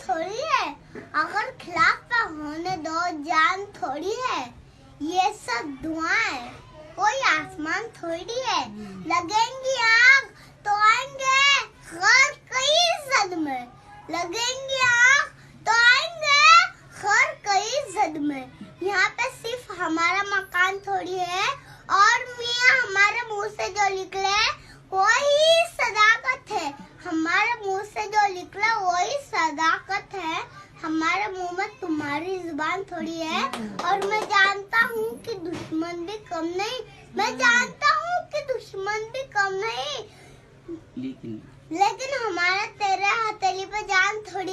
थोड़ी है, अगर खिलाफ पे होने दो जान थोड़ी है। ये सब धुआं कोई आसमान थोड़ी है। लगेंगी आग तो आएंगे हर कई सदमे, लगेंगी आग तो आएंगे हर कई सदमे। यहाँ पे सिर्फ हमारा मकान थोड़ी है और मियाँ हमारे मुंह से जो निकले वही सदाकत है। हमारे मुंह से जो निकला वही सदाकत है। हमारे मुंह में तुम्हारी जुबान थोड़ी है। और मैं जानता हूँ कि दुश्मन भी कम नहीं, मैं जानता हूँ कि दुश्मन भी कम नहीं, लेकिन हमारा तेरे हथेली पे जान थोड़ी